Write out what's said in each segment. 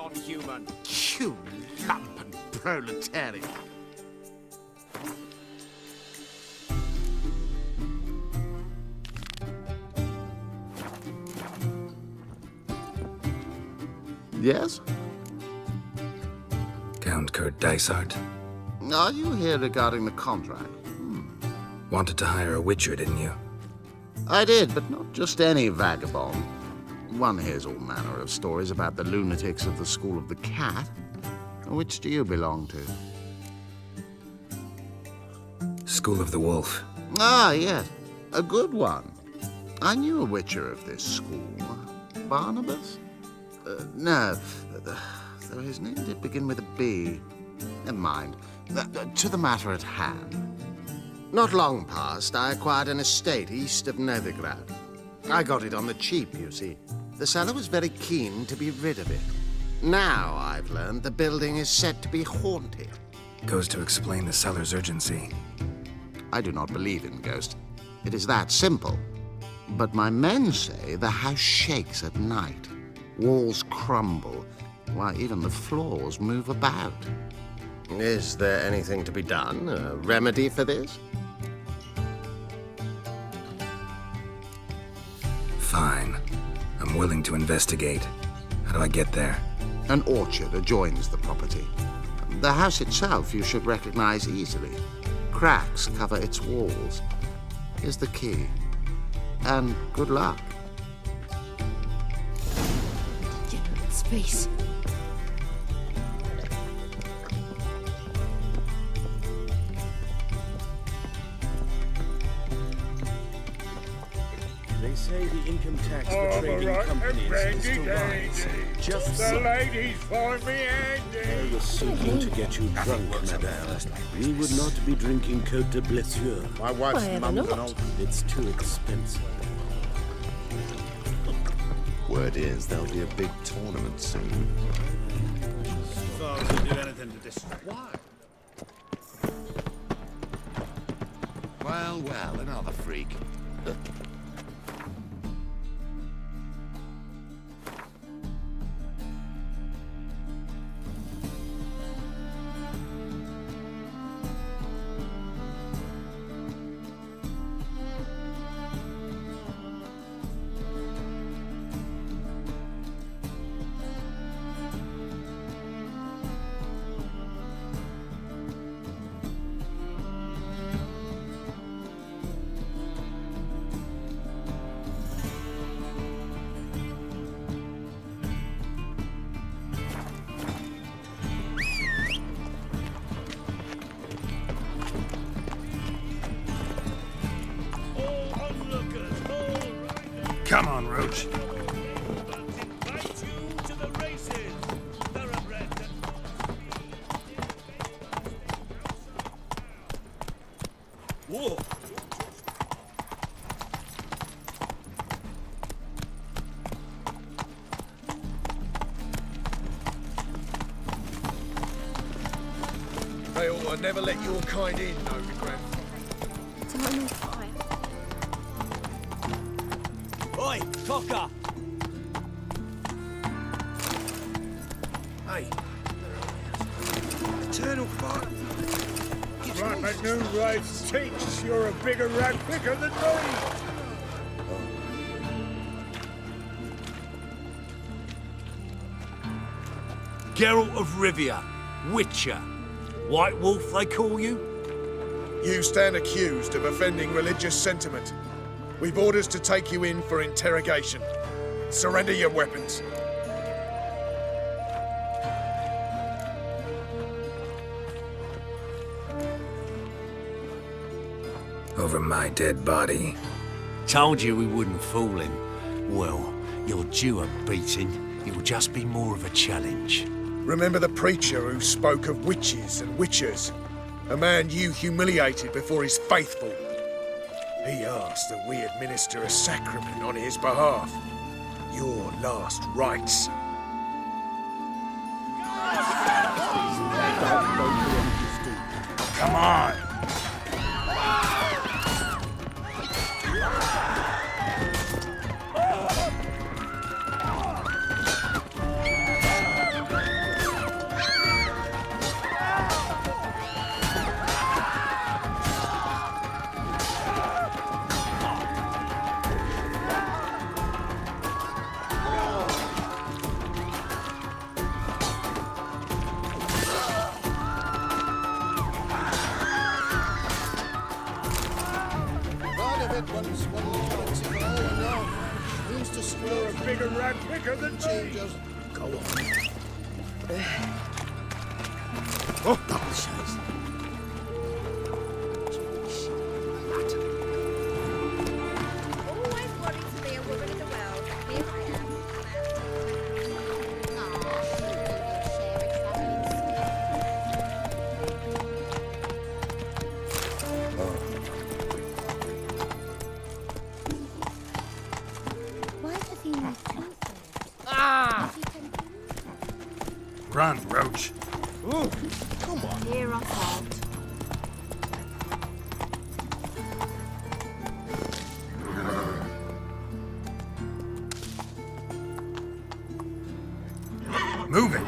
non-human. You lumpen proletariat. Yes? Count Kurt Dysart. Are you here regarding the contract? Wanted to hire a witcher, didn't you? I did, but not just any vagabond. One hears all manner of stories about the lunatics of the School of the Cat. Which do you belong to? School of the Wolf. Ah, yes. A good one. I knew a witcher of this school. Barnabas? No. Though his name did begin with a B. Never mind. To the matter at hand. Not long past, I acquired an estate east of Novigrad. I got it on the cheap, you see. The seller was very keen to be rid of it. Now, I've learned the building is said to be haunted. Goes to explain the seller's urgency. I do not believe in ghosts. It is that simple. But my men say the house shakes at night. Walls crumble, while even the floors move about. Is there anything to be done? A remedy for this? Fine. I'm willing to investigate. How do I get there? An orchard adjoins the property. The house itself you should recognize easily. Cracks cover its walls. Here's the key. And good luck. Degenerate space. They say the income tax for trading companies is to rise. Just The ladies find me I handy. was seeking to get you drunk, madame. We would not be drinking Côte de Blessure. My wife's Why ever mum's an not? old... It's too expensive. Word is there'll be a big tournament soon. Foes will do anything to distract. Why? Well, well, another freak. Come on, Roach. Whoa! They ought to never let your kind in, Novigrad. Time on fire. Oi, cocker! Hey. Eternal fire. Right, make new raves teach. You're a bigger rat picker than me. Geralt of Rivia, Witcher. White Wolf, they call you? You stand accused of offending religious sentiment. We've orders to take you in for interrogation. Surrender your weapons. Over my dead body. Told you we wouldn't fool him. Well, you're due a beating. It'll just be more of a challenge. Remember the preacher who spoke of witches and witchers? A man you humiliated before his faithful. He asked that we administer a sacrament on his behalf. Your last rites. Come on! once one currency for all and all. Who's to square A bigger rat picker than change me. us? Go on. Always wanting to be a woman in the world. Here I am. Why does he need to? Run, Roach. Here I thought. Move it.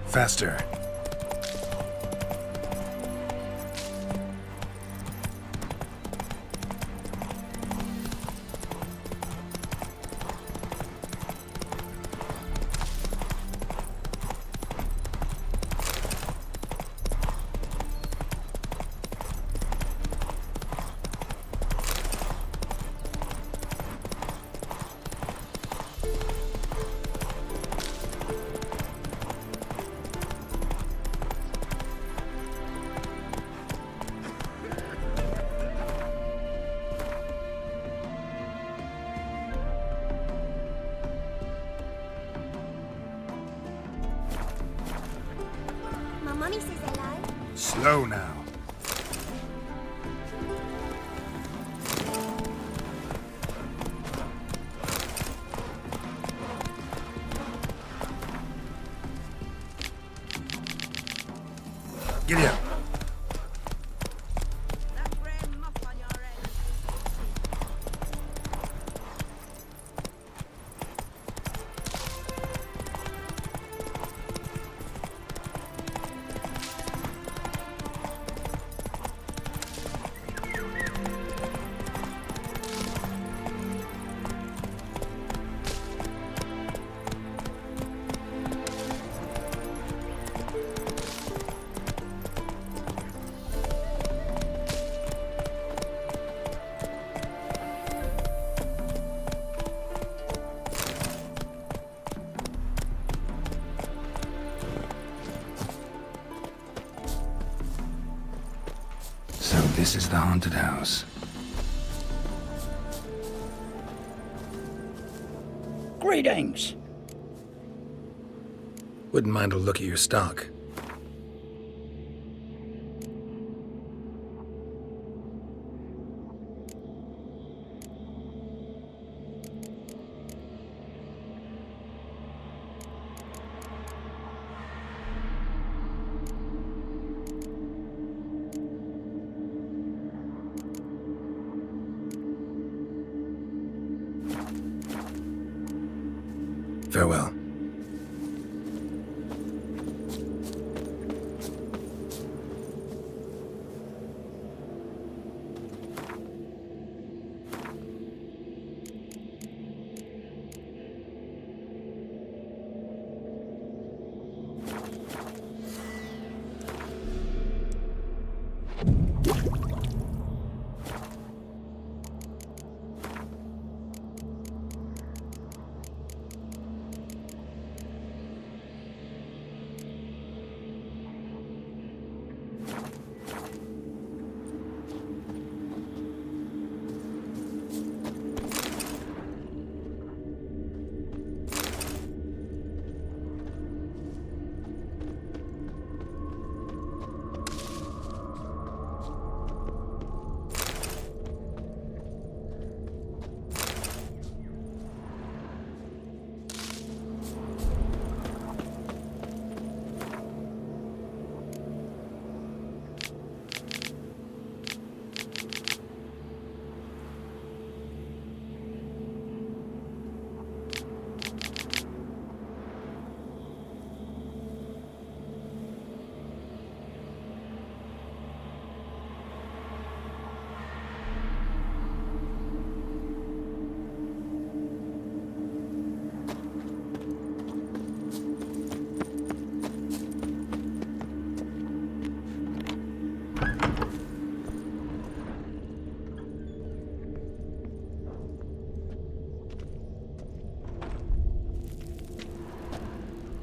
Faster. My mummy says hello. Slow now. Giddy up. That grey muff on your head. So this is the haunted house. Greetings. Wouldn't mind a look at your stock. Farewell.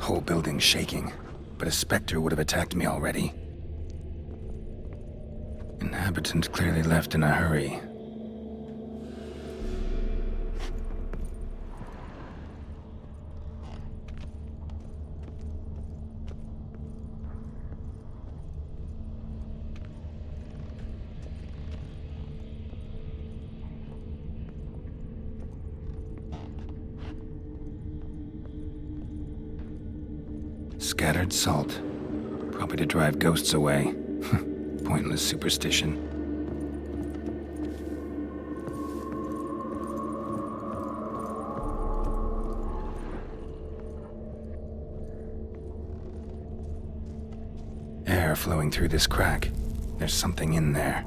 Whole building shaking, but a specter would have attacked me already. Inhabitant clearly left in a hurry. Scattered salt. Probably to drive ghosts away. Pointless superstition. Air flowing through this crack. There's something in there.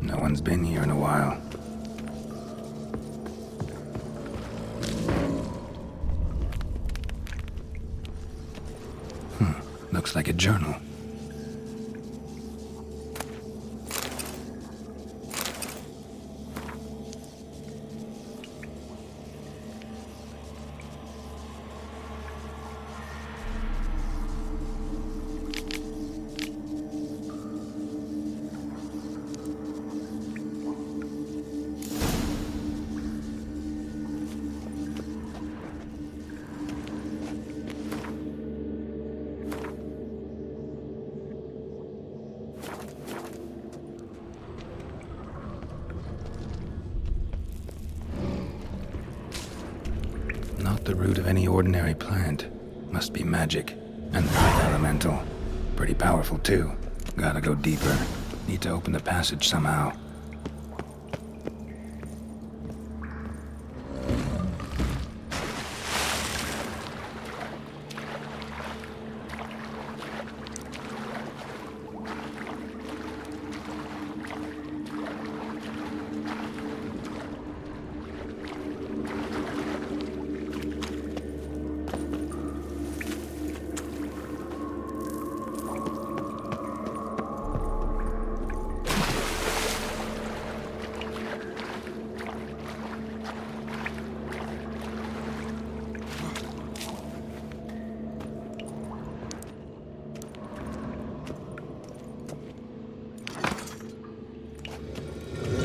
No one's been here in a while. Looks like a journal. Not the root of any ordinary plant. Must be magic. And earth elemental. Pretty powerful too. Gotta go deeper. Need to open the passage somehow.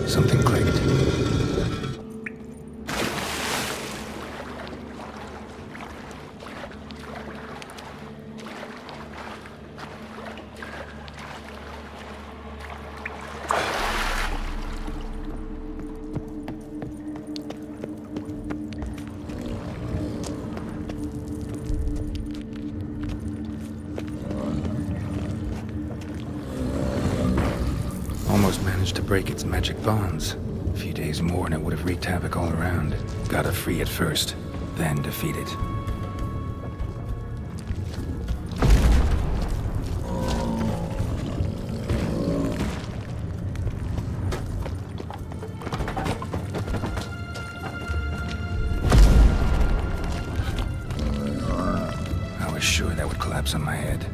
Something clicked. Almost managed to break its magic bonds. A few days more and it would have wreaked havoc all around. Gotta free it first, then defeat it. price on my head.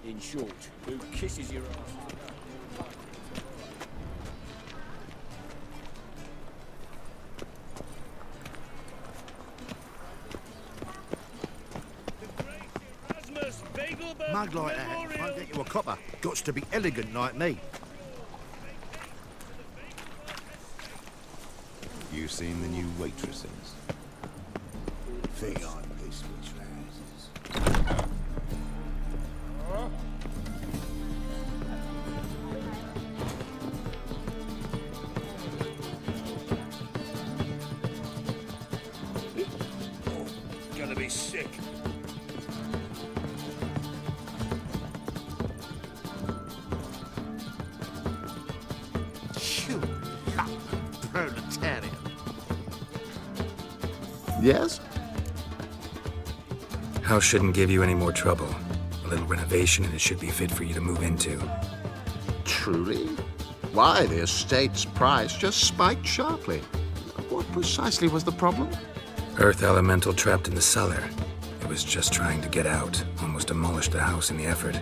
In short, who kisses your ass? Mug like that, won't get you a copper. Gots to be elegant like me. You seen the new waitresses? Think I'm this waitress. Gonna be sick. Yes? House shouldn't give you any more trouble. A little renovation and it should be fit for you to move into. Truly? Why, the estate's price just spiked sharply. What precisely was the problem? Earth elemental trapped in the cellar. It was just trying to get out. Almost demolished the house in the effort.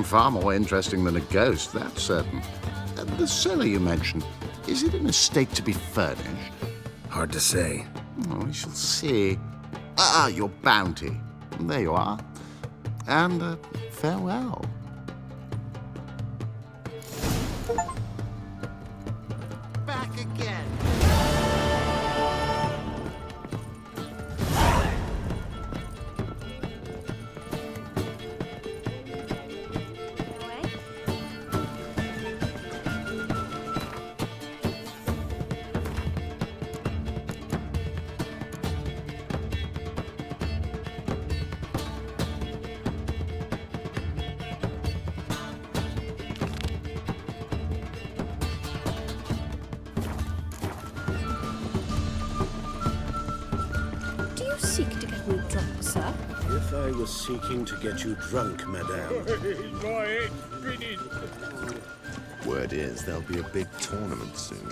Far more interesting than a ghost, that's certain. The cellar you mentioned, is it in a state to be furnished? Hard to say. We shall see. Ah, your bounty. There you are. And farewell. Back again. Seek to get me drunk, sir? If I was seeking to get you drunk, madame. My head spinning. Word is there'll be a big tournament soon.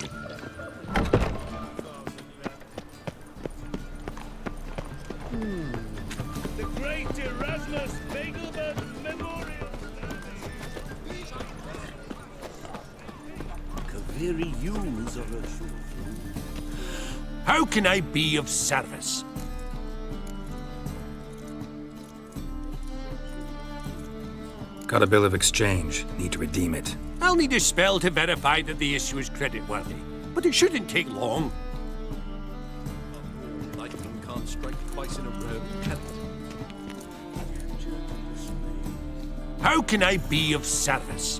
The great Erasmus Begelman Memorial. Kaviri use of a shoe. How can I be of service? Got a bill of exchange. Need to redeem it. I'll need a spell to verify that the issue is creditworthy, but it shouldn't take long. Lightning can't strike twice in a row, can it? How can I be of service?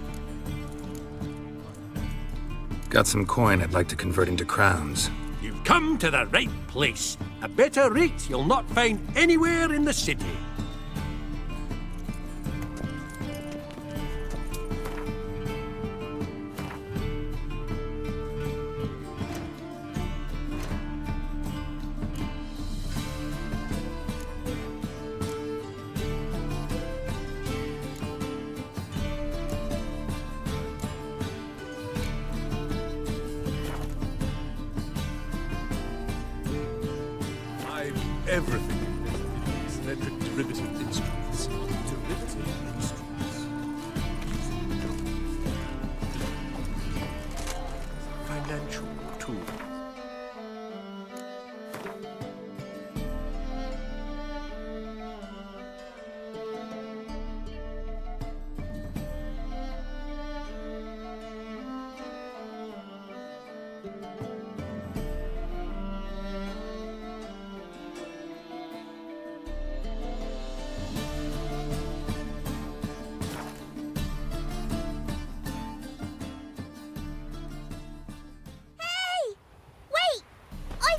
Got some coin I'd like to convert into crowns. You've come to the right place. A better rate you'll not find anywhere in the city. Everything in business. Electric derivative instruments. Derivative instruments. Financial tools.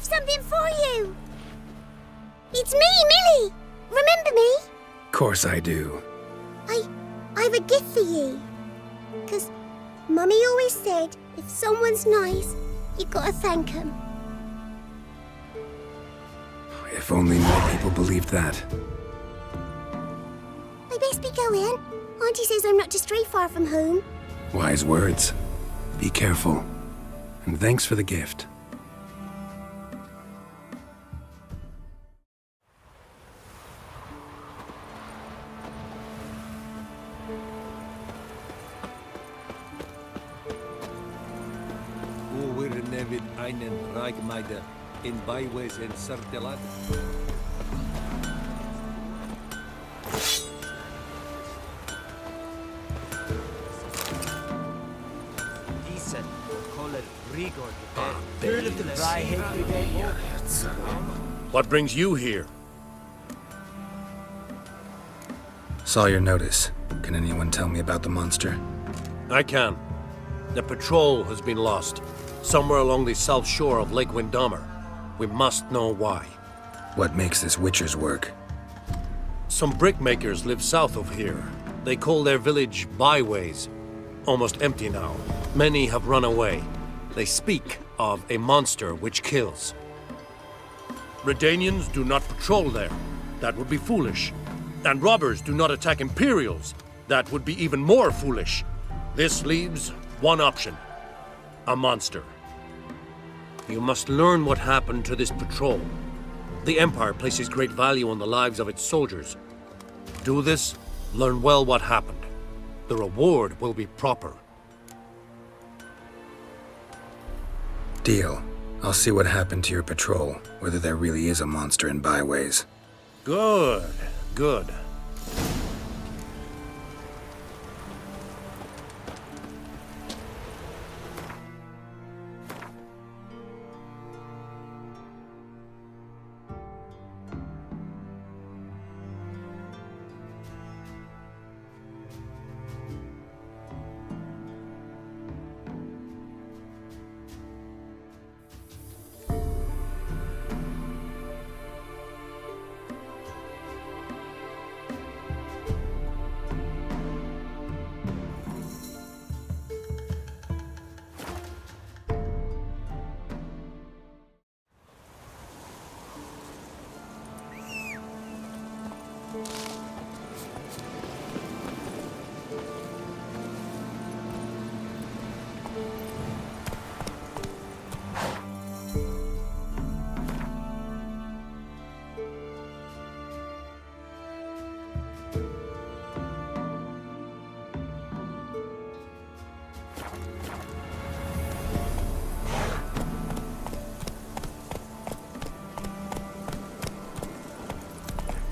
Something for you. It's me, Millie. Remember me? Of course I do. I've a gift for you. 'Cause Mummy always said if someone's nice, you gotta thank them. If only more people believed that. I best be going. Auntie says I'm not to stray far from home. Wise words. Be careful. And thanks for the gift. Einen Reichmeider in Byways and Sartelat. Decent, Kohler, Rigor, heard of the Dryhead Brigade? What brings you here? Saw your notice. Can anyone tell me about the monster? I can. The patrol has been lost. Somewhere along the south shore of Lake Windammer. We must know why. What makes this Witcher's work? Some brickmakers live south of here. They call their village Byways. Almost empty now. Many have run away. They speak of a monster which kills. Redanians do not patrol there. That would be foolish. And robbers do not attack Imperials. That would be even more foolish. This leaves one option. A monster. You must learn what happened to this patrol. The Empire places great value on the lives of its soldiers. Do this, learn well what happened. The reward will be proper. Deal. I'll see what happened to your patrol, whether there really is a monster in byways. Good, good.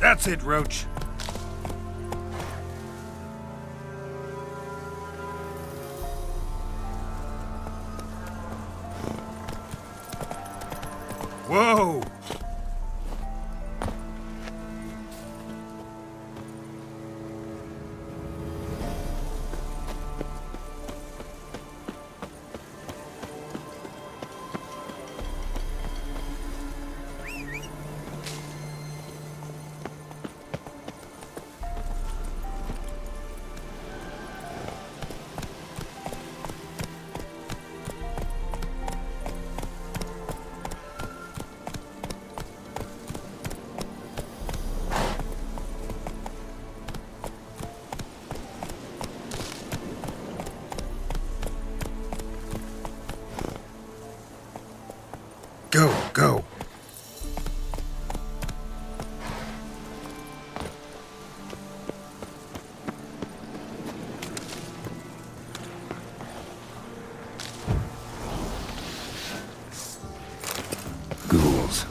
That's it, Roach. Whoa! Go. Ghouls.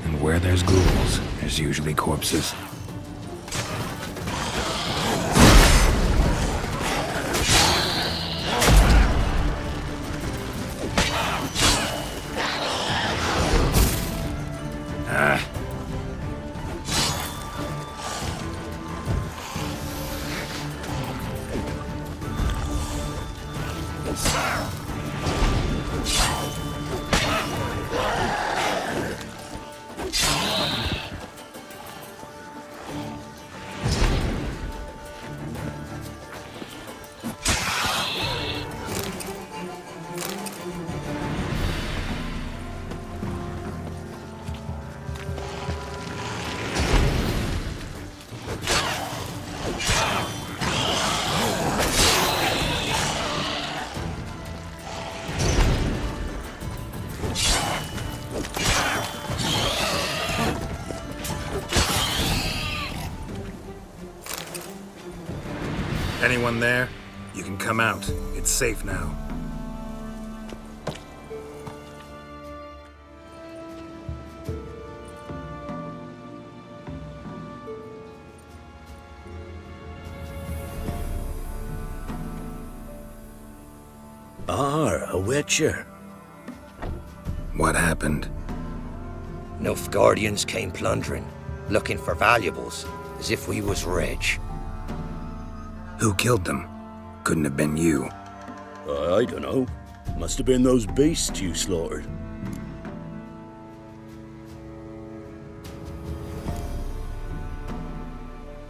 And where there's ghouls, there's usually corpses. Anyone there? You can come out. It's safe now. A witcher. What happened? Nilfgaardians came plundering, looking for valuables, as if we was rich. Who killed them? Couldn't have been you. I don't know. Must have been those beasts you slaughtered.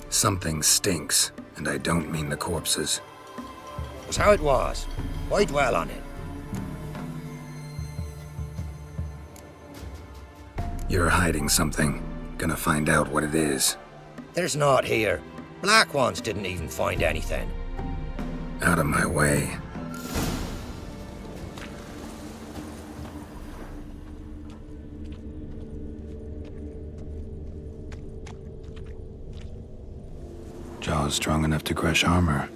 Something stinks, and I don't mean the corpses. Was how it was. Why dwell on it? You're hiding something. Gonna find out what it is. There's not here. Black ones didn't even find anything. Out of my way. Jaws strong enough to crush armor.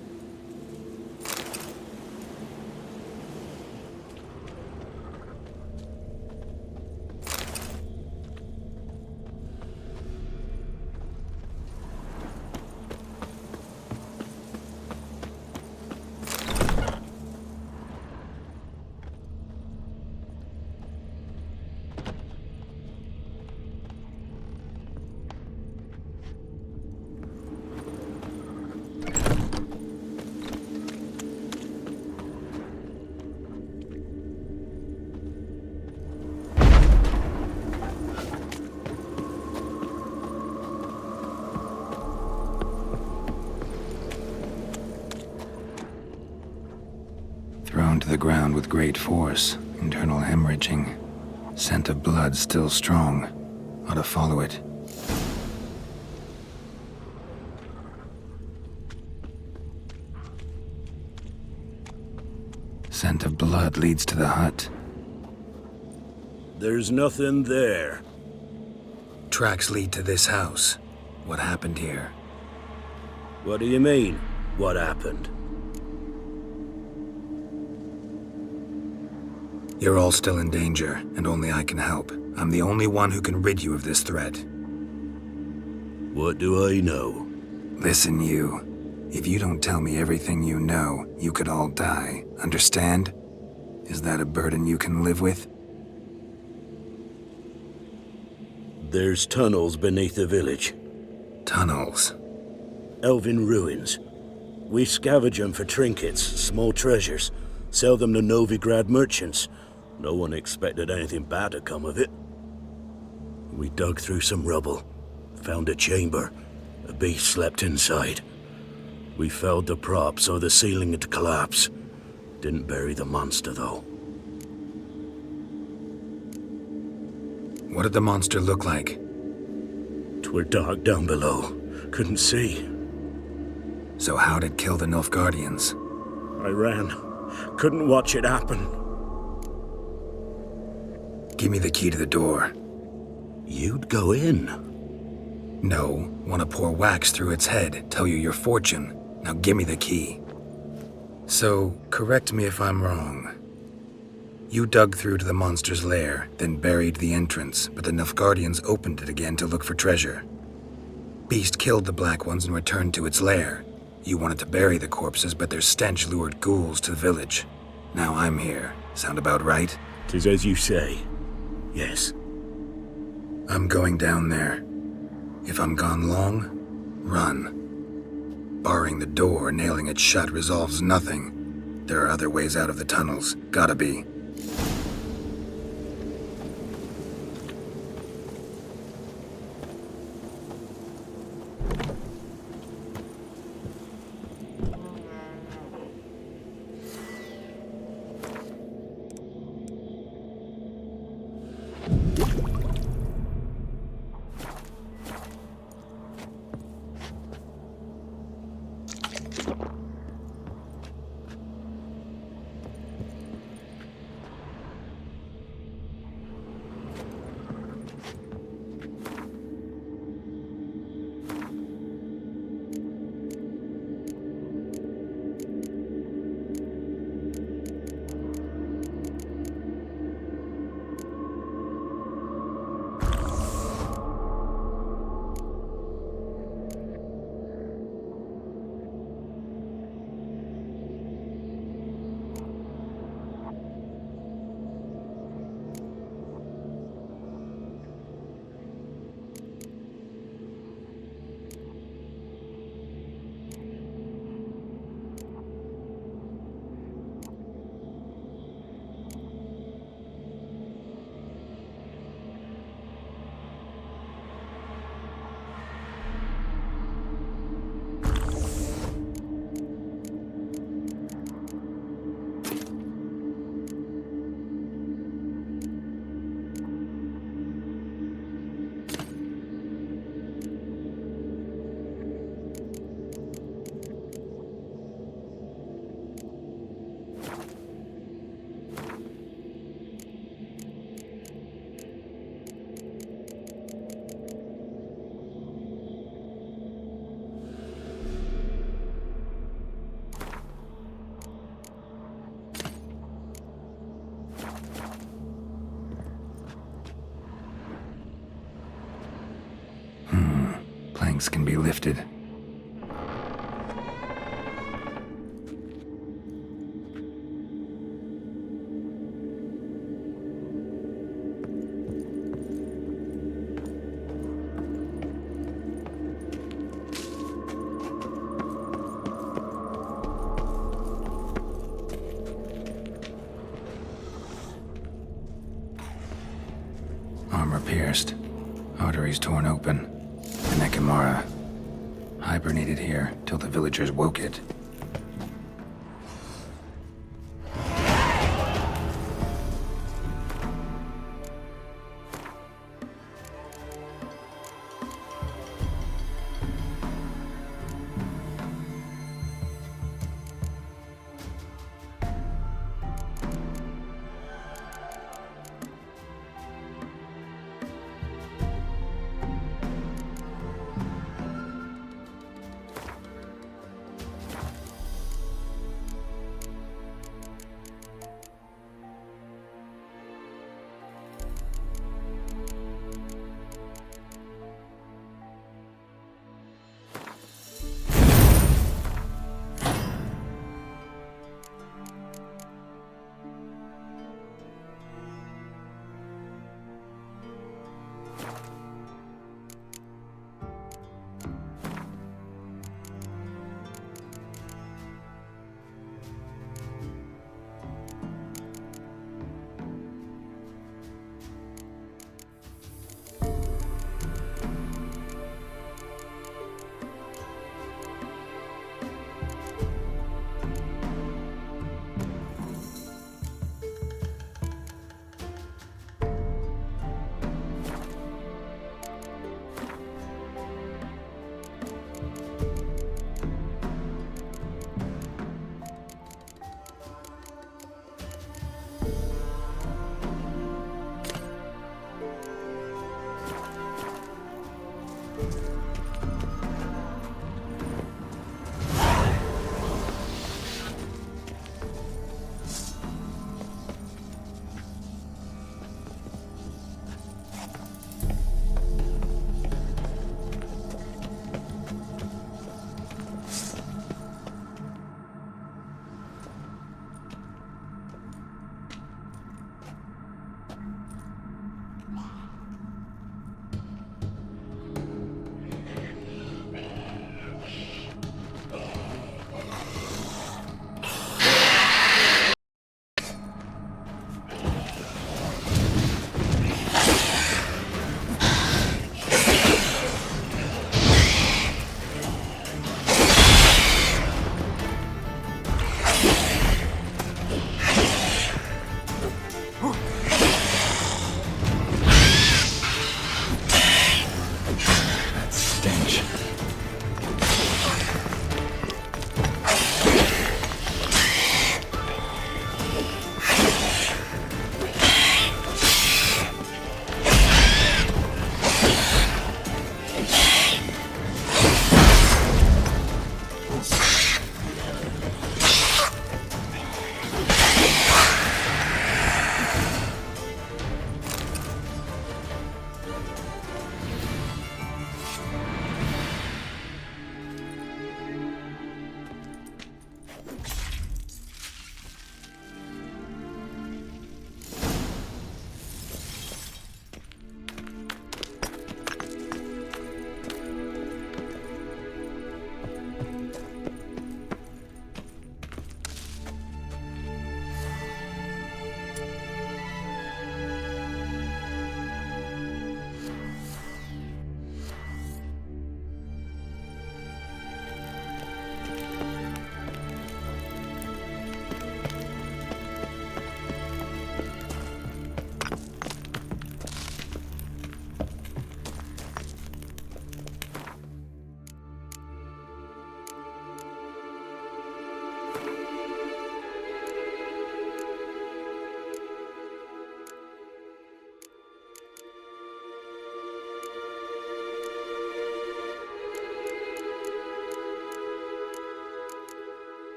Thrown to the ground with great force, internal hemorrhaging. Scent of blood still strong. Ought to follow it. Scent of blood leads to the hut. There's nothing there. Tracks lead to this house. What happened here? What do you mean, what happened? You're all still in danger, and only I can help. I'm the only one who can rid you of this threat. What do I know? Listen, you. If you don't tell me everything you know, you could all die. Understand? Is that a burden you can live with? There's tunnels beneath the village. Tunnels? Elven ruins. We scavenge them for trinkets, small treasures. Sell them to Novigrad merchants. No one expected anything bad to come of it. We dug through some rubble. Found a chamber. A beast slept inside. We felled the prop so the ceiling had collapsed. Didn't bury the monster, though. What did the monster look like? 'Twere dark down below. Couldn't see. So how'd it kill the Nilfgaardians? I ran. Couldn't watch it happen. Give me the key to the door. You'd go in? No. Want to pour wax through its head, tell you your fortune. Now give me the key. So, correct me if I'm wrong. You dug through to the monster's lair, then buried the entrance, but the Nilfgaardians opened it again to look for treasure. Beast killed the Black Ones and returned to its lair. You wanted to bury the corpses, but their stench lured ghouls to the village. Now I'm here. Sound about right? 'Tis as you say. Yes. I'm going down there. If I'm gone long, run. Barring the door, nailing it shut resolves nothing. There are other ways out of the tunnels. Gotta be. Thanks can be lifted. Armor pierced. Arteries torn open. The Nekimara. Hibernated here till the villagers woke it.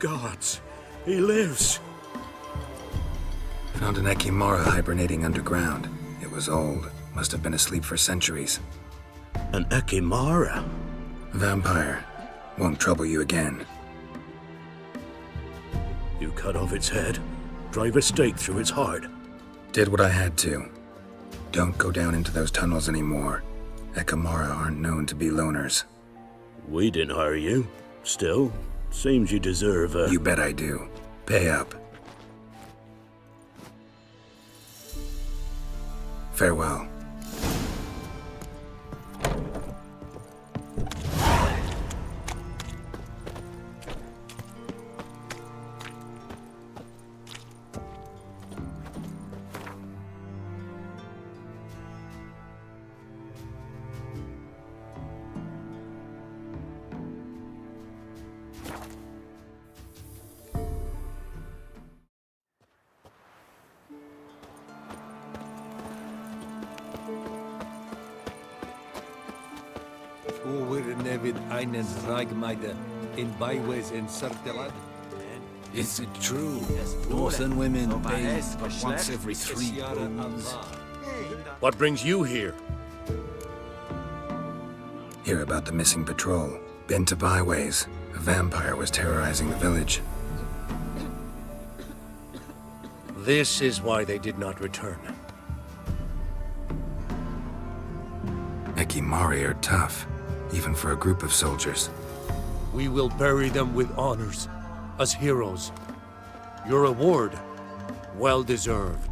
Gods, he lives. Found an Ekimara hibernating underground. It was old. Must have been asleep for centuries. An Ekimara? Vampire. Won't trouble you again. You cut off its head, drive a stake through its heart. Did what I had to. Don't go down into those tunnels anymore. Ekimara aren't known to be loners. We didn't hire you. Still, seems you deserve a... You bet I do. Pay up. Farewell. Is it true? Northern women bathe once every 3 moons. What brings you here? Hear about the missing patrol. Been to byways. A vampire was terrorizing the village. This is why they did not return. Ekimari are tough, even for a group of soldiers. We will bury them with honors, as heroes. Your reward, well deserved.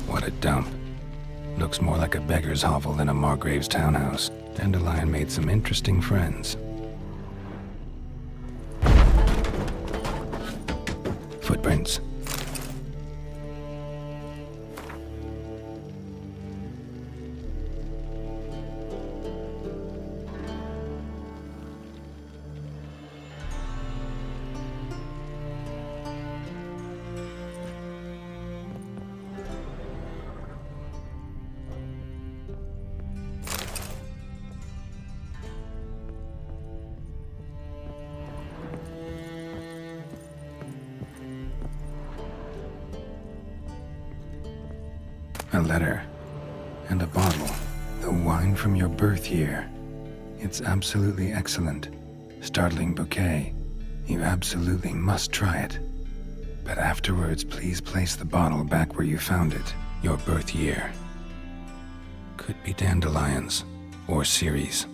What a dump. Looks more like a beggar's hovel than a Margrave's townhouse. Dandelion made some interesting friends. Footprints. A letter. And a bottle. The wine from your birth year. It's absolutely excellent. Startling bouquet. You absolutely must try it. But afterwards, please place the bottle back where you found it. Your birth year. Could be dandelions. Or Ceres.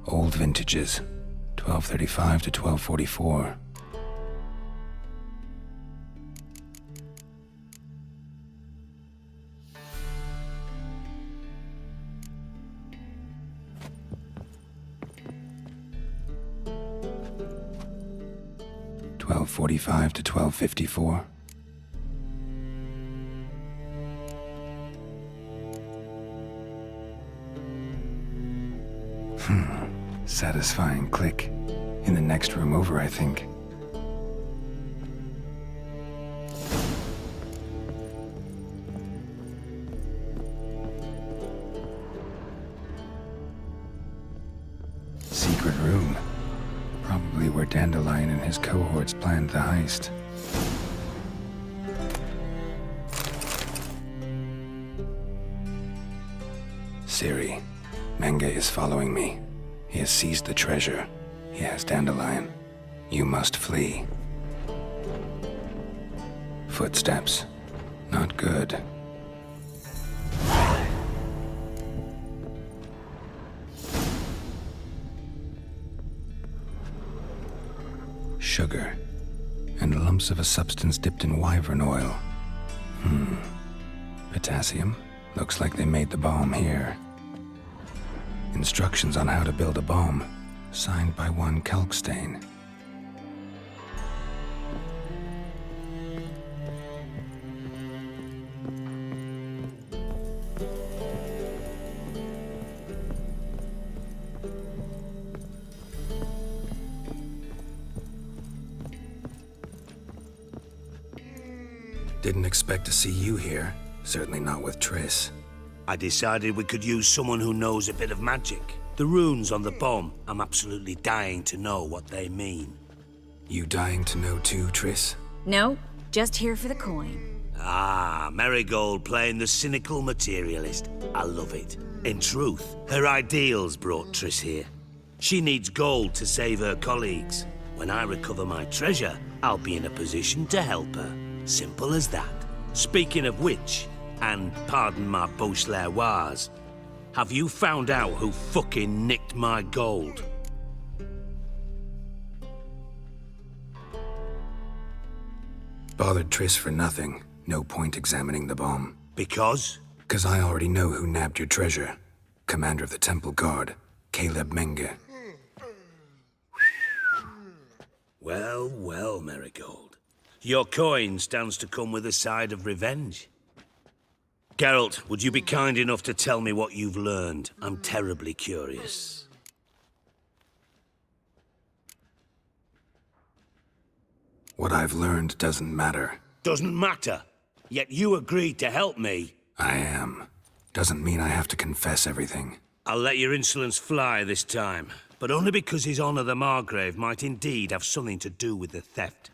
Old vintages, 1235 to 1244. $1245 to 1254. Satisfying click. In the next room over, I think. Secret room. Probably where Dandelion and his cohorts planned the heist. Siri, Menge is following me. He has seized the treasure. He has Dandelion. You must flee. Footsteps. Not good. Sugar. And lumps of a substance dipped in wyvern oil. Potassium. Looks like they made the bomb here. Instructions on how to build a bomb, signed by one Kalkstain. Didn't expect to see you here. Certainly not with Triss. I decided we could use someone who knows a bit of magic. The runes on the bomb, I'm absolutely dying to know what they mean. You dying to know too, Triss? No, just here for the coin. Ah, Marigold playing the cynical materialist. I love it. In truth, her ideals brought Triss here. She needs gold to save her colleagues. When I recover my treasure, I'll be in a position to help her. Simple as that. Speaking of which, and pardon my Beauclervoise, have you found out who fucking nicked my gold? Bothered Triss for nothing. No point examining the bomb. Because? 'Cause I already know who nabbed your treasure. Commander of the Temple Guard, Caleb Menge. Well, well, Marigold. Your coin stands to come with a side of revenge. Geralt, would you be kind enough to tell me what you've learned? I'm terribly curious. What I've learned doesn't matter. Doesn't matter? Yet you agreed to help me. I am. Doesn't mean I have to confess everything. I'll let your insolence fly this time, but only because His Honor the Margrave might indeed have something to do with the theft.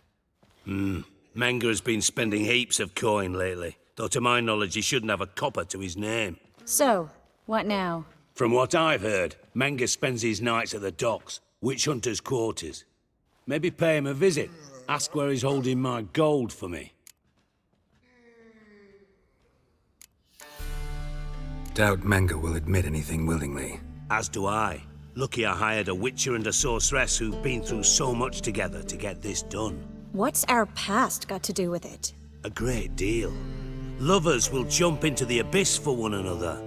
Menge has been spending heaps of coin lately, though to my knowledge he shouldn't have a copper to his name. So, what now? From what I've heard, Menge spends his nights at the docks, witch hunters' quarters. Maybe pay him a visit. Ask where he's holding my gold for me. Doubt Menge will admit anything willingly. As do I. Lucky I hired a witcher and a sorceress who've been through so much together to get this done. What's our past got to do with it? A great deal. Lovers will jump into the abyss for one another.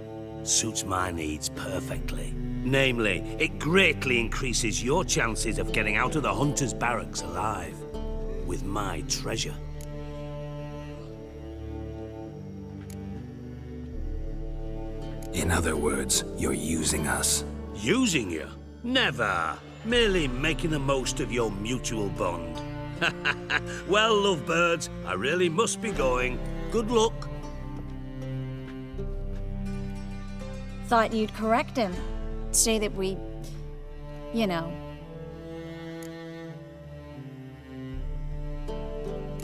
Suits my needs perfectly. Namely, it greatly increases your chances of getting out of the hunter's barracks alive. With my treasure. In other words, you're using us. Using you? Never. Merely making the most of your mutual bond. Well, lovebirds, I really must be going. Good luck. Thought you'd correct him. Say that we... you know.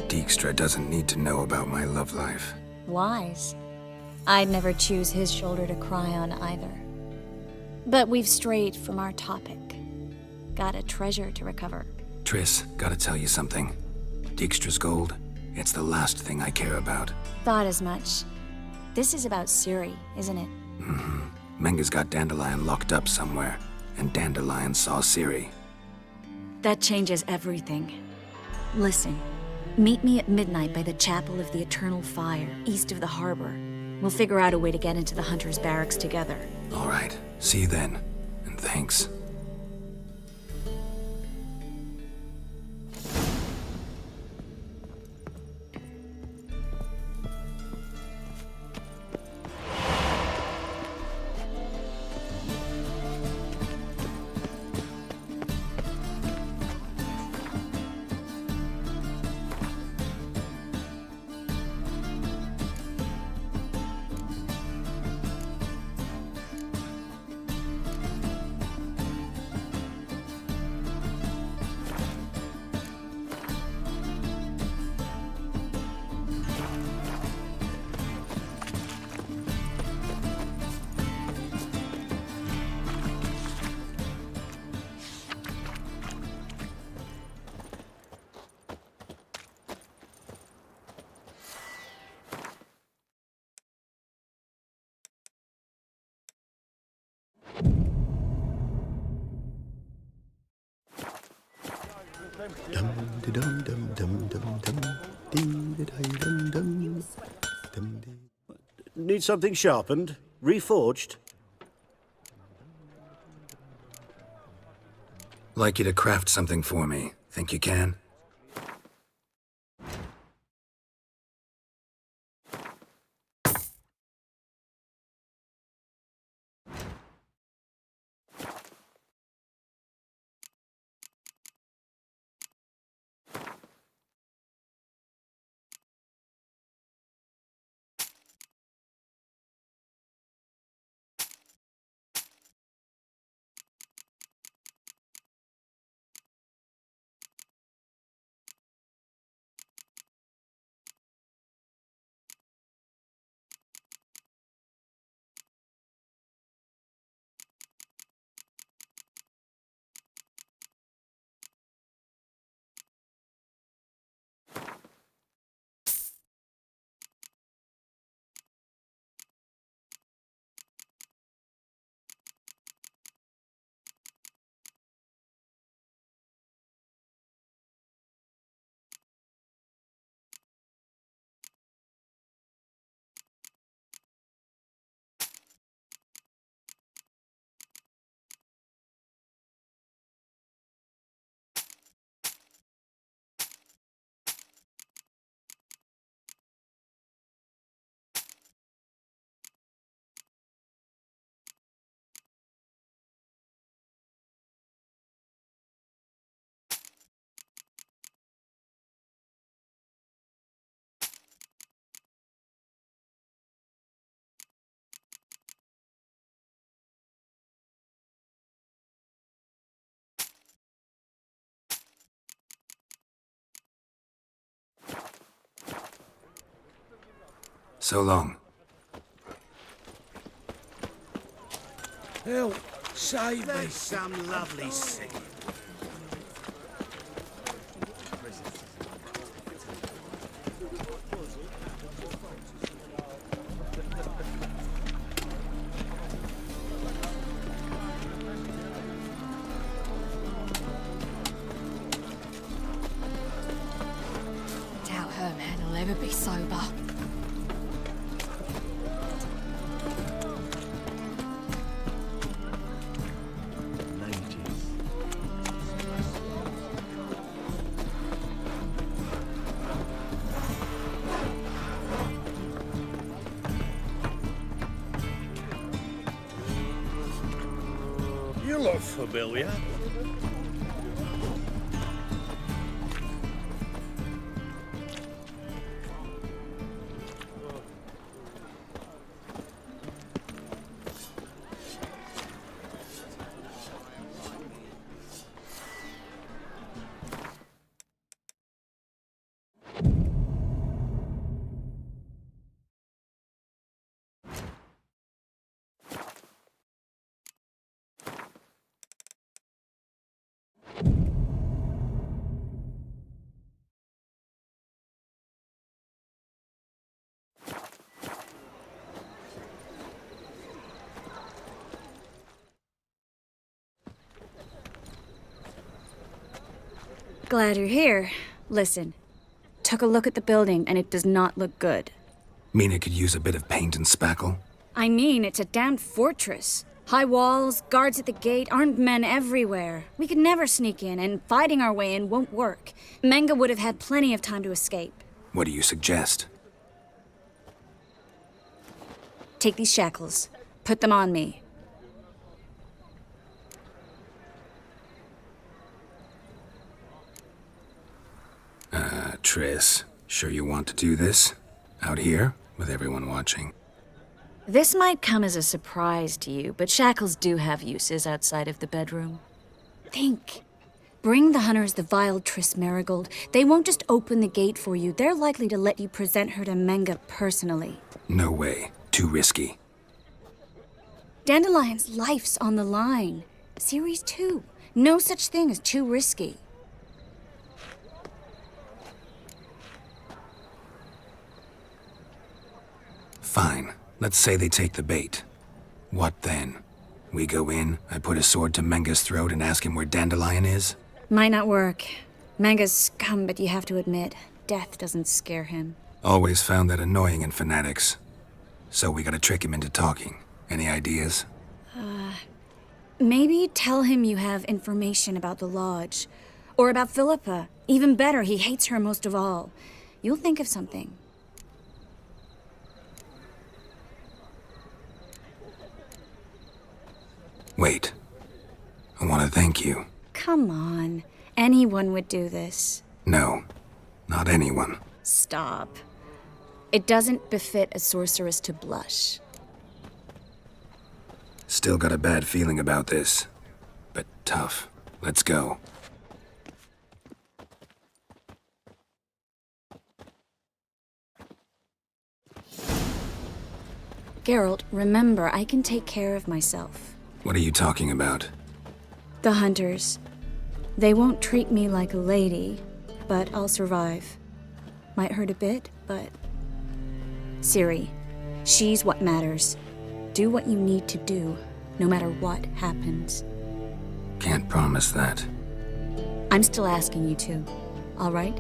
Dijkstra doesn't need to know about my love life. Wise. I'd never choose his shoulder to cry on either. But we've strayed from our topic. Got a treasure to recover. Triss, gotta tell you something. Dijkstra's gold, it's the last thing I care about. Thought as much. This is about Ciri, isn't it? Menge's got Dandelion locked up somewhere, and Dandelion saw Ciri. That changes everything. Listen, meet me at midnight by the Chapel of the Eternal Fire, east of the harbor. We'll figure out a way to get into the Hunter's barracks together. All right, see you then, and thanks. Need something sharpened? Reforged? Like you to craft something for me. Think you can? So long. Help! Save me! There's some lovely singing. Doubt her man will ever be sober. You look familiar. Glad you're here. Listen, took a look at the building and it does not look good. Mean it could use a bit of paint and spackle? I mean, it's a damned fortress. High walls, guards at the gate, armed men everywhere. We could never sneak in, and fighting our way in won't work. Menga would have had plenty of time to escape. What do you suggest? Take these shackles. Put them on me. Triss, sure you want to do this? Out here, with everyone watching? This might come as a surprise to you, but shackles do have uses outside of the bedroom. Think. Bring the hunters the vile Triss Marigold. They won't just open the gate for you. They're likely to let you present her to Menga personally. No way. Too risky. Dandelion's life's on the line. Series 2. No such thing as too risky. Fine. Let's say they take the bait. What then? We go in, I put a sword to Menga's throat and ask him where Dandelion is? Might not work. Menga's scum, but you have to admit, death doesn't scare him. Always found that annoying in fanatics. So we gotta trick him into talking. Any ideas? Maybe tell him you have information about the Lodge. Or about Philippa. Even better, he hates her most of all. You'll think of something. Wait. I want to thank you. Come on. Anyone would do this. No. Not anyone. Stop. It doesn't befit a sorceress to blush. Still got a bad feeling about this. But tough. Let's go. Geralt, remember, I can take care of myself. What are you talking about? The hunters. They won't treat me like a lady, but I'll survive. Might hurt a bit, but... Ciri, she's what matters. Do what you need to do, no matter what happens. Can't promise that. I'm still asking you to, all right?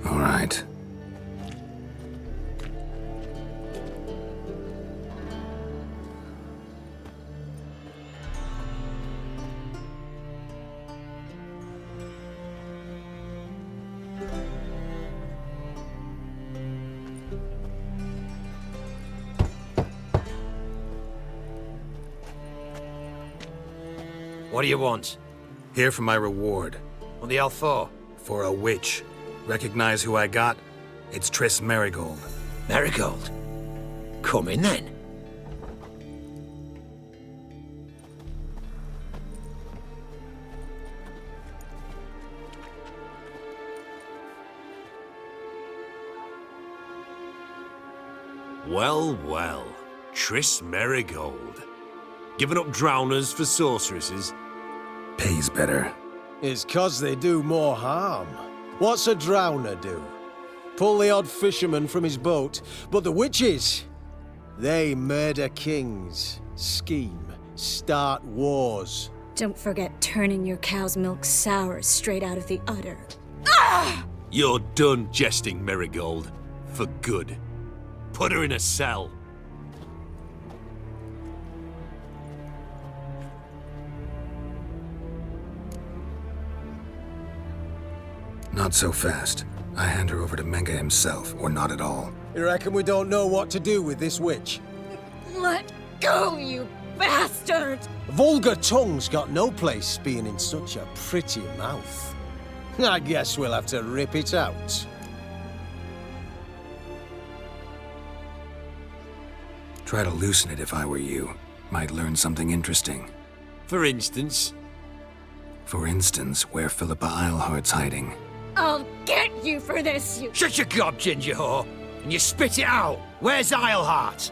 All right. What do you want? Here for my reward. What the hell for? For a witch. Recognize who I got? It's Triss Marigold. Marigold? Come in then. Well, well. Triss Merigold. Giving up drowners for sorceresses? Pays better. It's 'cause they do more harm. What's a drowner do? Pull the odd fisherman from his boat. But the witches, they murder kings, scheme, start wars. Don't forget turning your cow's milk sour straight out of the udder. Ah! You're done jesting, Merigold. For good. Put her in a cell. Not so fast. I hand her over to Menga himself, or not at all. You reckon we don't know what to do with this witch? Let go, you bastard! Vulgar tongue's got no place being in such a pretty mouth. I guess we'll have to rip it out. Try to loosen it if I were you. Might learn something interesting. For instance? For instance, where Philippa Eilhart's hiding. I'll get you for this, you— Shut your gob, ginger whore! And you spit it out! Where's Eilhart?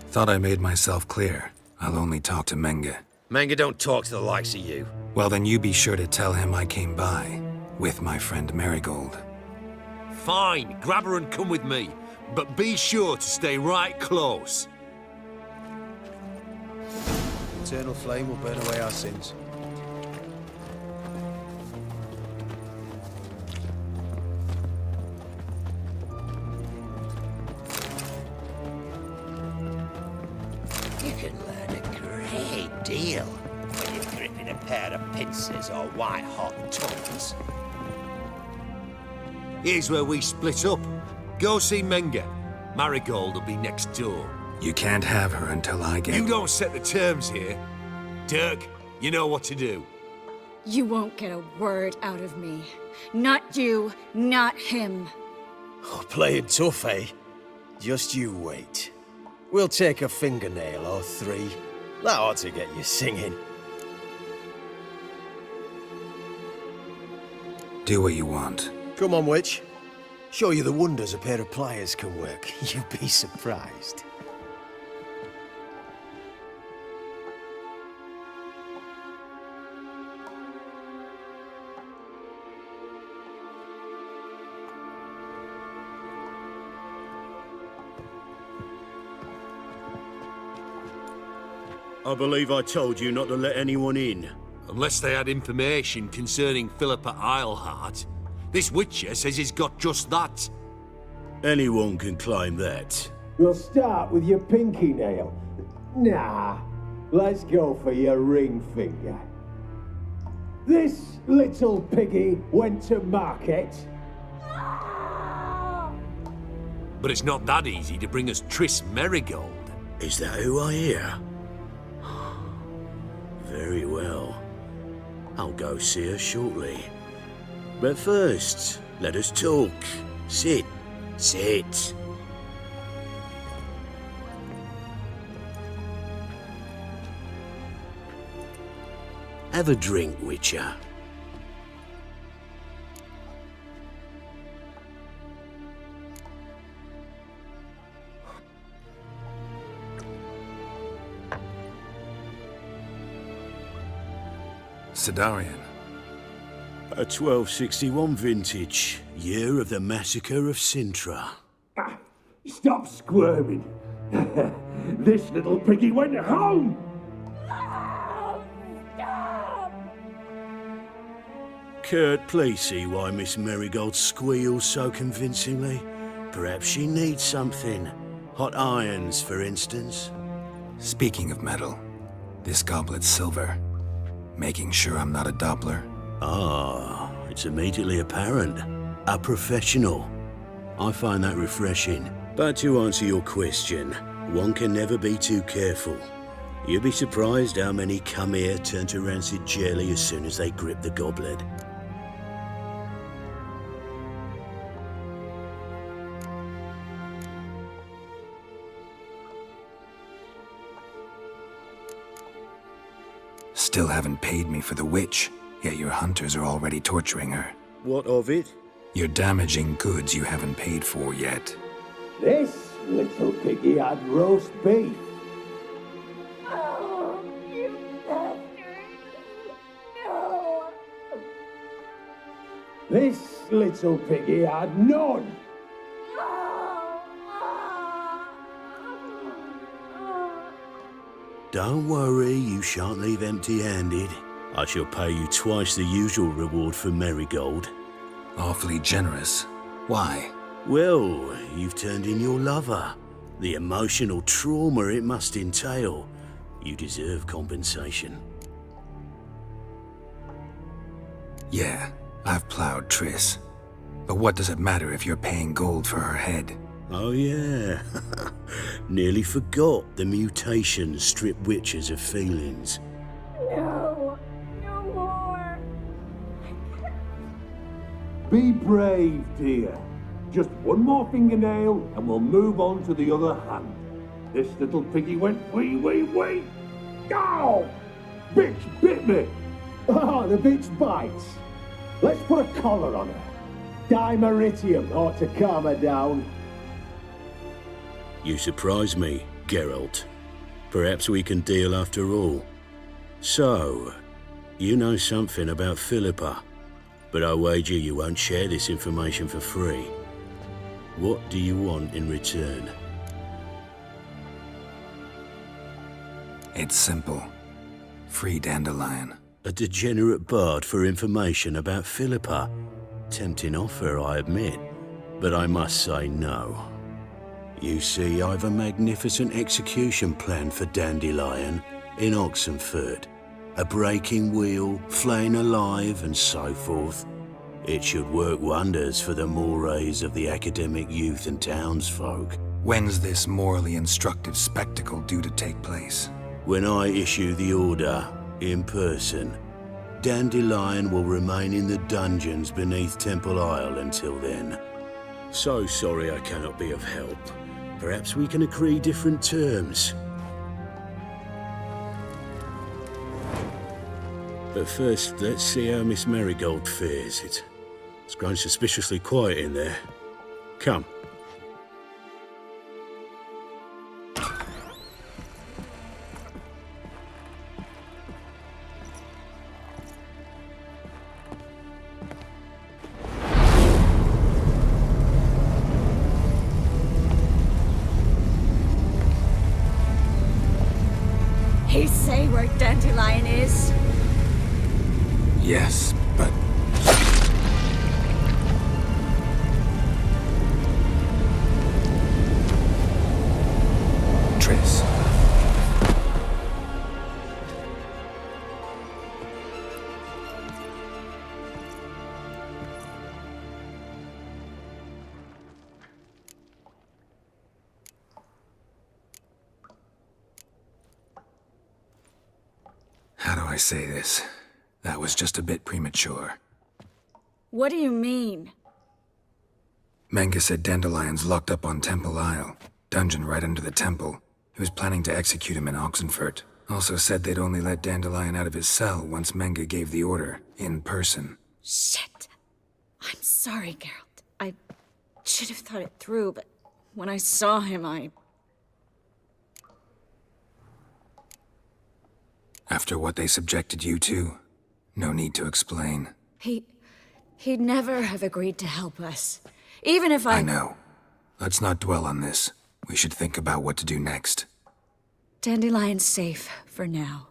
Thought I made myself clear. I'll only talk to Menga. Menga don't talk to the likes of you. Well, then you be sure to tell him I came by. With my friend Marigold. Fine, grab her and come with me. But be sure to stay right close. Eternal flame will burn away our sins. You can learn a great deal when you're gripping a pair of pincers or white-hot tongues. Here's where we split up. Go see Menga. Marigold will be next door. You can't have her until I get— You don't set the terms here. Dirk, you know what to do. You won't get a word out of me. Not you, not him. Oh, playing tough, eh? Just you wait. We'll take a fingernail or three. That ought to get you singing. Do what you want. Come on, witch. Show you the wonders a pair of pliers can work. You'd be surprised. I believe I told you not to let anyone in. Unless they had information concerning Philippa Eilhart. This witcher says he's got just that. Anyone can claim that. We'll start with your pinky nail. Nah, let's go for your ring finger. This little piggy went to market. But it's not that easy to bring us Triss Merigold. Is that who I hear? Very well. I'll go see her shortly. But first, let us talk. Sit. Sit. Have a drink, Witcher. Sidarian. A 1261 vintage, year of the massacre of Sintra. Stop squirming. This little piggy went home. Kurt, please see why Miss Merigold squeals so convincingly. Perhaps she needs something. Hot irons, for instance. Speaking of metal, this goblet's silver. Making sure I'm not a Doppler. Ah, it's immediately apparent. A professional. I find that refreshing. But to answer your question, one can never be too careful. You'd be surprised how many come here turn to rancid jelly as soon as they grip the goblet. Still haven't paid me for the witch, yet your hunters are already torturing her. What of it? You're damaging goods you haven't paid for yet. This little piggy had roast beef. Oh, you bastard. No. This little piggy had none. Don't worry, you shan't leave empty-handed. I shall pay you twice the usual reward for Marigold. Awfully generous. Why? Well, you've turned in your lover. The emotional trauma it must entail. You deserve compensation. Yeah, I've plowed Triss. But what does it matter if you're paying gold for her head? Oh yeah. Nearly forgot the mutations strip witches of feelings. No. No more. Be brave, dear. Just one more fingernail and we'll move on to the other hand. This little piggy went wee. Ow! Bitch bit me! Oh, the bitch bites. Let's put a collar on her. Dimeritium ought to calm her down. You surprise me, Geralt. Perhaps we can deal after all. So, you know something about Philippa, but I wager you won't share this information for free. What do you want in return? It's simple. Free Dandelion. A degenerate bard for information about Philippa. Tempting offer, I admit, but I must say no. You see, I've a magnificent execution plan for Dandelion in Oxenford. A breaking wheel, flaying alive, and so forth. It should work wonders for the mores of the academic youth and townsfolk. When's this morally instructive spectacle due to take place? When I issue the order, in person. Dandelion will remain in the dungeons beneath Temple Isle until then. So sorry I cannot be of help. Perhaps we can agree different terms. But first, let's see how Miss Marigold fares. It's grown suspiciously quiet in there. Come. He say where Dandelion is? Yes, but... Triss. How do I say this? That was just a bit premature. What do you mean? Menge said Dandelion's locked up on Temple Isle. Dungeon right under the temple. He was planning to execute him in Oxenfurt. Also said they'd only let Dandelion out of his cell once Menge gave the order, in person. Shit. I'm sorry, Geralt. I should have thought it through, but when I saw him, After what they subjected you to, no need to explain. He'd never have agreed to help us. Even if I know. Let's not dwell on this. We should think about what to do next. Dandelion's safe, for now.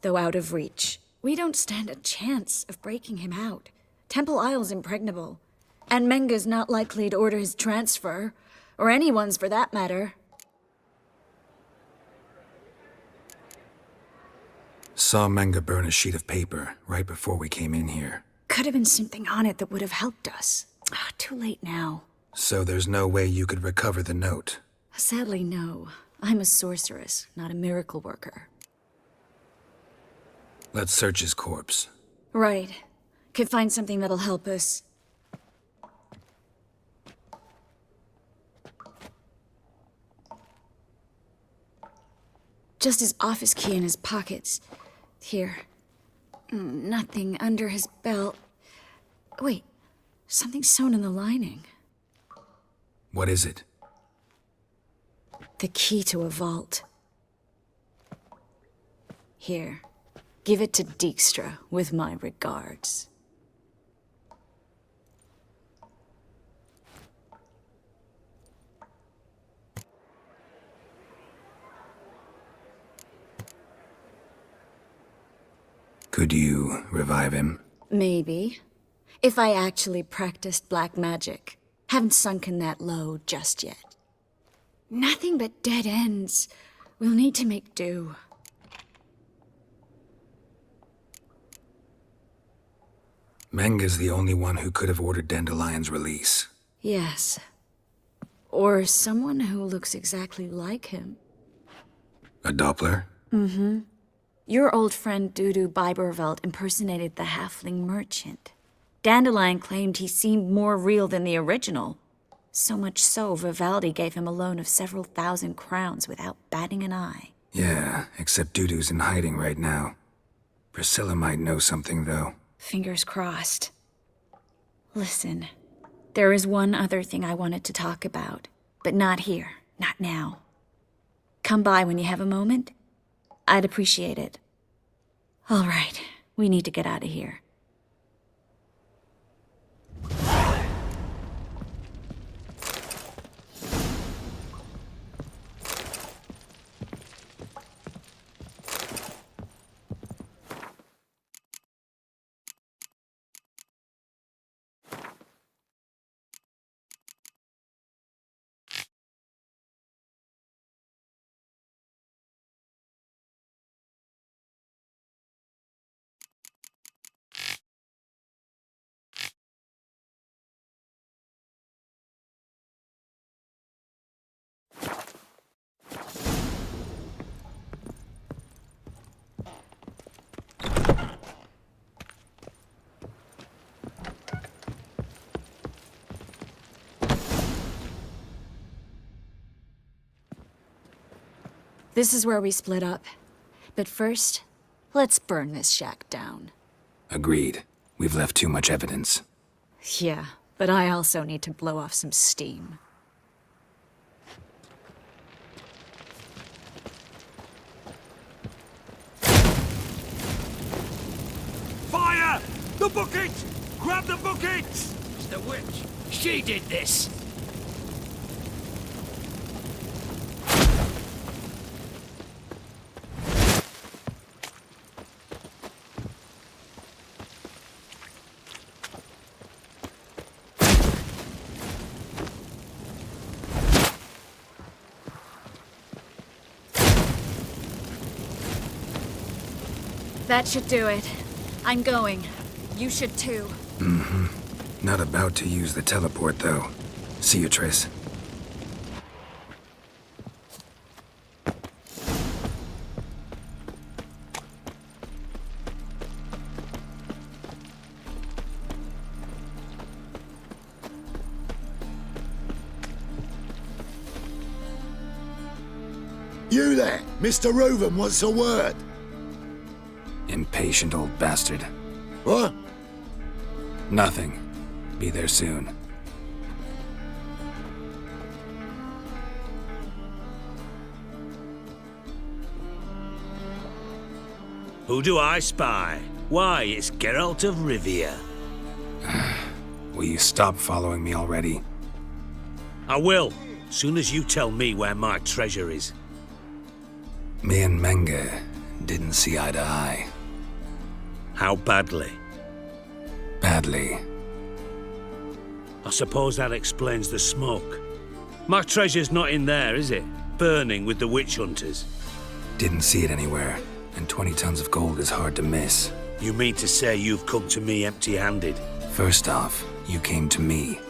Though out of reach. We don't stand a chance of breaking him out. Temple Isle's impregnable. And Menge's not likely to order his transfer. Or anyone's for that matter. Saw Menge burn a sheet of paper right before we came in here. Could have been something on it that would have helped us. Too late now. So there's no way you could recover the note? Sadly, no. I'm a sorceress, not a miracle worker. Let's search his corpse. Right. Could find something that'll help us. Just his office key in his pockets. Here. Nothing under his belt. Wait, Something sewn in the lining. What is it? The key to a vault. Here, give it to Dijkstra with my regards. Could you revive him? Maybe. If I actually practiced black magic. Haven't sunken that low just yet. Nothing but dead ends. We'll need to make do. Menga's the only one who could have ordered Dandelion's release. Yes. Or someone who looks exactly like him. A Doppler? Mm-hmm. Your old friend Dudu Biberveld impersonated the halfling merchant. Dandelion claimed he seemed more real than the original. So much so, Vivaldi gave him a loan of several thousand crowns without batting an eye. Yeah, except Dudu's in hiding right now. Priscilla might know something, though. Fingers crossed. Listen, there is one other thing I wanted to talk about, but not here, not now. Come by when you have a moment. I'd appreciate it. All right, we need to get out of here. This is where we split up. But first, let's burn this shack down. Agreed. We've left too much evidence. Yeah, but I also need to blow off some steam. Fire! The bucket! Grab the bucket! It's the witch. She did this. That should do it. I'm going. You should too. Mm-hmm. Not about to use the teleport, though. See you, Triss. You there, Mr. Reuven wants a word. Impatient old bastard. What? Nothing. Be there soon. Who do I spy? Why, it's Geralt of Rivia. Will you stop following me already? I will, soon as you tell me where my treasure is. Me and Menga didn't see eye to eye. How badly? Badly. I suppose that explains the smoke. My treasure's not in there, is it? Burning with the witch hunters. Didn't see it anywhere, and 20 tons of gold is hard to miss. You mean to say you've come to me empty-handed? First off, you came to me.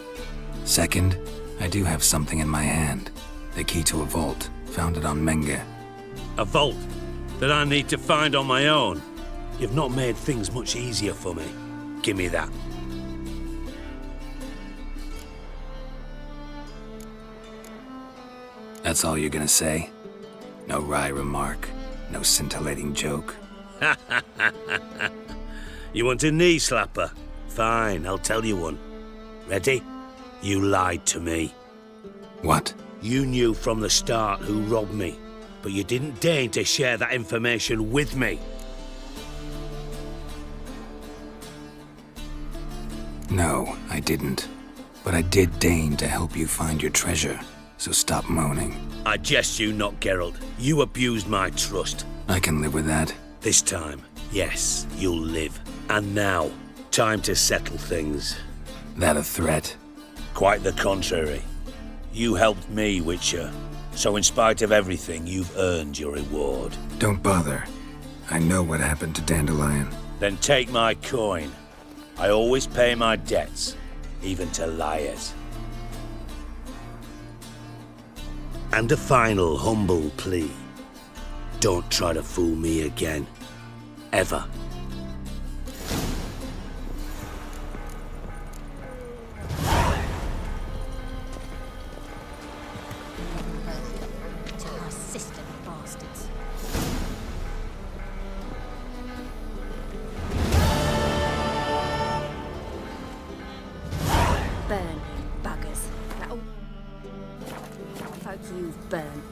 Second, I do have something in my hand. The key to a vault, found it on Menga. A vault that I need to find on my own? You've not made things much easier for me. Give me that. That's all you're gonna say? No wry remark, no scintillating joke? You want a knee slapper? Fine, I'll tell you one. Ready? You lied to me. What? You knew from the start who robbed me, but you didn't deign to share that information with me. No, I didn't. But I did deign to help you find your treasure, so stop moaning. I jest you not, Geralt. You abused my trust. I can live with that. This time, yes, you'll live. And now, time to settle things. That a threat? Quite the contrary. You helped me, Witcher. So in spite of everything, you've earned your reward. Don't bother. I know what happened to Dandelion. Then take my coin. I always pay my debts, even to liars. And a final humble plea. Don't try to fool me again. Ever. Burn, you buggers. That'll... folk you burn.